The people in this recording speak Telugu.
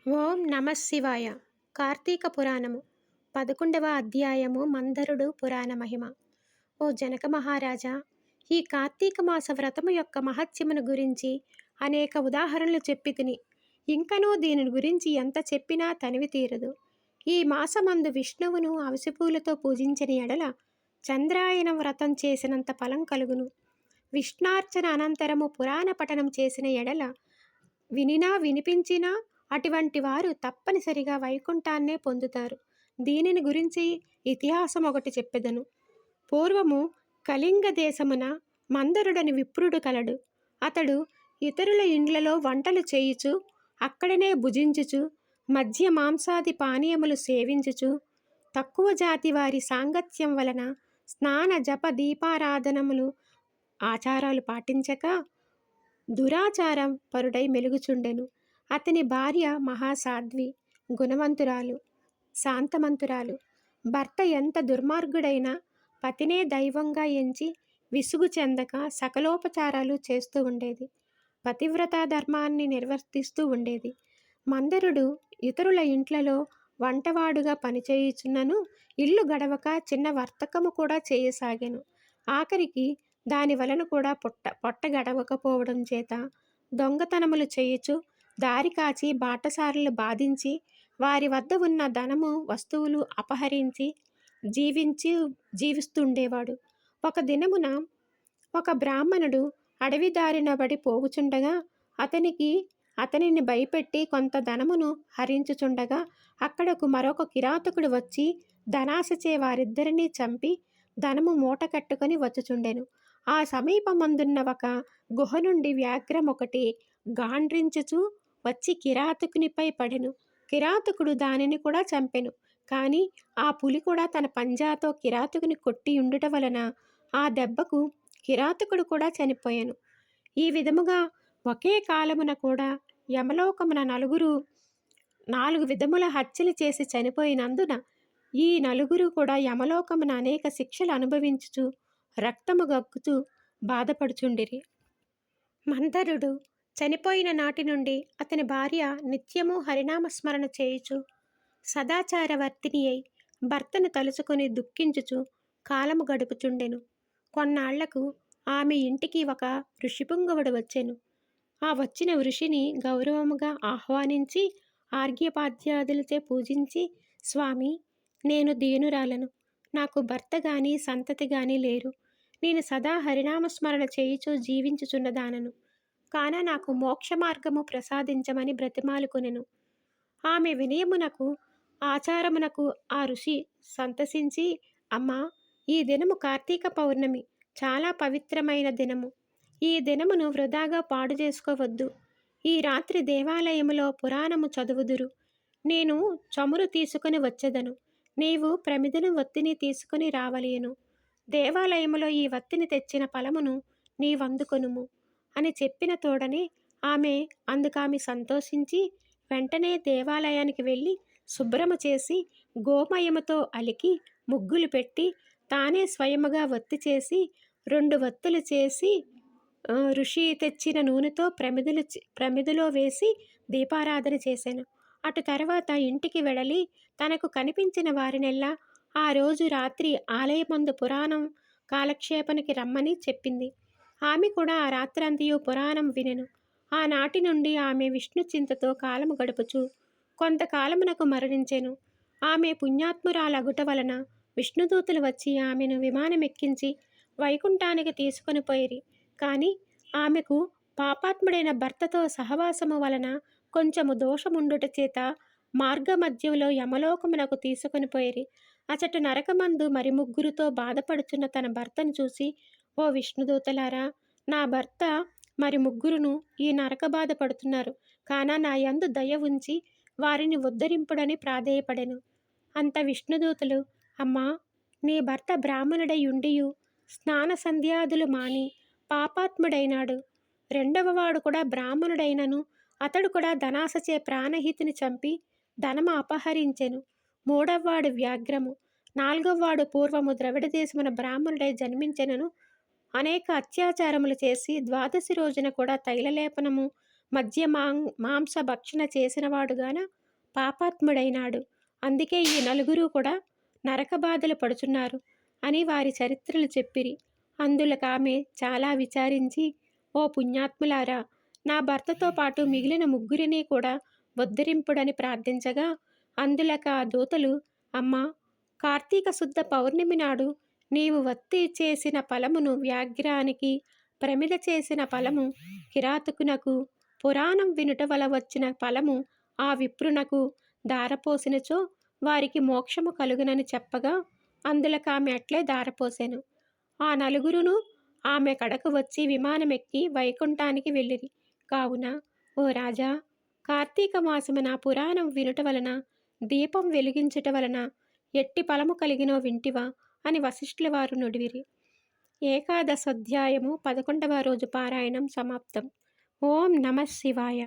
ఓం నమఃశివాయ. కార్తీక పురాణము 11వ అధ్యాయము. మందరుడు పురాణ మహిమ. ఓ జనక మహారాజా, ఈ కార్తీక మాస వ్రతము యొక్క మహత్యమును గురించి అనేక ఉదాహరణలు చెప్పి తిని ఇంకనూ దీని గురించి ఎంత చెప్పినా తనివి తీరదు. ఈ మాసమందు విష్ణువును అవిసెపూలతో పూజించిన ఎడల చంద్రాయన వ్రతం చేసినంత ఫలం కలుగును. విష్ణార్చన అనంతరము పురాణ పఠనం చేసిన ఎడల వినినా వినిపించినా అటువంటి వారు తప్పనిసరిగా వైకుంఠాన్నే పొందుతారు. దీనిని గురించి ఇతిహాసం ఒకటి చెప్పెదను. పూర్వము కళింగ దేశమున మందరుడని విప్రుడు కలడు. అతడు ఇతరుల ఇండ్లలో వంటలు చేయుచు, అక్కడనే భుజించుచు, మధ్య మాంసాది పానీయములు సేవించుచు, తక్కువ జాతి వారి సాంగత్యం వలన స్నాన జప దీపారాధనములు ఆచారాలు పాటించక దురాచారం పరుడై మెలుగుచుండెను. అతని భార్య మహాసాధ్వి, గుణవంతురాలు, శాంతమంతురాలు. భర్త ఎంత దుర్మార్గుడైనా పతినే దైవంగా ఎంచి విసుగు చెందక సకలోపచారాలు చేస్తూ ఉండేది. పతివ్రతా ధర్మాన్ని నిర్వర్తిస్తూ ఉండేది. మందరుడు ఇతరుల ఇంట్లలో వంటవాడుగా పనిచేయుచున్నను ఇల్లు గడవక చిన్న వర్తకము కూడా చేయసాగాను. ఆఖరికి దాని వలన కూడా పొట్ట గడవకపోవడం చేత దొంగతనములు చేయుచు, దారి కాచి బాటసారులు బాధించి, వారి వద్ద ఉన్న ధనము వస్తువులు అపహరించి జీవిస్తుండేవాడు. ఒక దినమున ఒక బ్రాహ్మణుడు అడవి దారిన బడి పోవుచుండగా అతనిని భయపెట్టి కొంత ధనమును హరించుచుండగా అక్కడకు మరొక కిరాతకుడు వచ్చి ధనాశచే వారిద్దరినీ చంపి ధనము మూట కట్టుకొని వచ్చుచుండెను. ఆ సమీపమందున్న ఒక గుహ నుండి వ్యాఘ్రం ఒకటి గాండ్రించుచు వచ్చి కిరాతకునిపై పడెను. కిరాతకుడు దానిని కూడా చంపెను. కానీ ఆ పులి కూడా తన పంజాతో కిరాతకుని కొట్టి ఉండుట వలన ఆ దెబ్బకు కిరాతకుడు కూడా చనిపోయాను. ఈ విధముగా ఒకే కాలమున కూడా యమలోకమున 4 విధముల హత్యలు చేసి చనిపోయినందున ఈ నలుగురు కూడా యమలోకమున అనేక శిక్షలు అనుభవించుచు రక్తము గక్కుచూ బాధపడుచుండిరి. మందరుడు చనిపోయిన నాటి నుండి అతని భార్య నిత్యము హరినామస్మరణ చేయుచు సదాచారవర్తిని అయి భర్తను తలుచుకొని దుఃఖించుచు కాలము గడుపుచుండెను. కొన్నాళ్లకు ఆమె ఇంటికి ఒక ఋషిపుంగవుడు వచ్చెను. ఆ వచ్చిన ఋషిని గౌరవముగా ఆహ్వానించి ఆర్ఘ్యపాద్యాదులతో పూజించి, స్వామి, నేను దీనురాలను. నాకు భర్త గాని సంతతి గాని లేరు. నేను సదా హరినామస్మరణ చేయుచు జీవించుచున్నదానను. కాన నాకు మోక్ష మార్గము ప్రసాదించమని బ్రతిమాలుకొనెను. ఆమె వినయమునకు ఆచారమునకు ఆ ఋషి సంతసించి, అమ్మా, ఈ దినము కార్తీక పౌర్ణమి, చాలా పవిత్రమైన దినము. ఈ దినమును వృధాగా పాడు చేసుకోవద్దు. ఈ రాత్రి దేవాలయములో పురాణము చదువుదురు. నేను చమురు తీసుకుని వచ్చెదను. నీవు ప్రమిదను వత్తిని తీసుకుని రావలేను. దేవాలయములో ఈ వత్తిని తెచ్చిన ఫలమును నీవందుకొనుము అని చెప్పిన తోడనే ఆమె సంతోషించి వెంటనే దేవాలయానికి వెళ్ళి శుభ్రము చేసి గోమయముతో అలికి ముగ్గులు పెట్టి తానే స్వయముగా వత్తి చేసి 2 వత్తులు చేసి ఋషి తెచ్చిన నూనెతో ప్రమిదలో వేసి దీపారాధన చేశాను. అటు తర్వాత ఇంటికి వెడలి తనకు కనిపించిన వారినెల్లా ఆ రోజు రాత్రి ఆలయమందు పురాణం కాలక్షేపనికి రమ్మని చెప్పింది. ఆమె కూడా ఆ రాత్రంతయు పురాణం వినెను. ఆనాటి నుండి ఆమె విష్ణు చింతతో కాలము గడుపుచు కొంతకాలమునకు మరణించెను. ఆమె పుణ్యాత్మురాలగుట వలన విష్ణుదూతులు వచ్చి ఆమెను విమానమెక్కించి వైకుంఠానికి తీసుకొని పోయిరి. కానీ ఆమెకు పాపాత్ముడైన భర్తతో సహవాసము వలన కొంచెము దోషముండుట చేత మార్గమధ్యంలో యమలోకమునకు తీసుకొని పోయిరి. అచట నరకమందు మరి 3 బాధపడుచున్న తన భర్తను చూసి, ఓ విష్ణుదూతలారా, నా భర్త మరి 3 ఈ నరక బాధ పడుతున్నారు. కాన నా యందు దయ ఉంచి వారిని ఉద్ధరింపుడని ప్రాధేయపడెను. అంత విష్ణుదూతలు, అమ్మా, నీ భర్త బ్రాహ్మణుడై ఉండియు స్నాన సంధ్యాదులు మాని పాపాత్ముడైనాడు. 2వ వాడు కూడా బ్రాహ్మణుడైనను అతడు కూడా ధనాశచే ప్రాణహితిని చంపి ధనము అపహరించెను. 3వ వాడు వ్యాఘ్రము. 4వ వాడు పూర్వము ద్రవిడ దేశమున బ్రాహ్మణుడై జన్మించెనను అనేక అత్యాచారములు చేసి ద్వాదశి రోజున కూడా తైలలేపనము మద్య మాంస భక్షణ చేసినవాడుగాన పాపాత్ముడైనాడు. అందుకే ఈ నలుగురు కూడా నరక బాధలు పడుచున్నారు అని వారి చరిత్రలు చెప్పిరి. అందులకామె చాలా విచారించి, ఓ పుణ్యాత్ములారా, నా భర్తతో పాటు మిగిలిన ముగ్గురిని కూడా ఉద్ధరింపుడని ప్రార్థించగా, అందులక ఆ దూతలు, అమ్మా, కార్తీక శుద్ధ పౌర్ణమి నాడు నీవు వత్తి చేసిన ఫలమును వ్యాఘ్రానికి, ప్రమిద చేసిన ఫలము కిరాతకునకు, పురాణం వినుట వల వచ్చిన ఫలము ఆ విప్రునకు దారపోసినచో వారికి మోక్షము కలుగునని చెప్పగా, అందులకామె అట్లే దారపోసెను. ఆ నలుగురును ఆమె కడకు వచ్చి విమానమెక్కి వైకుంఠానికి వెళ్ళిరి. కావున ఓ రాజా, కార్తీక మాసమున పురాణం వినుట వలన, దీపం వెలిగించుట వలన ఎట్టి ఫలము కలిగినో వింటివా అని వశిష్ఠుల వారు నుడివిరి. ఏకాదశోధ్యాయము 11వ రోజు పారాయణం సమాప్తం. ఓం నమః శివాయ.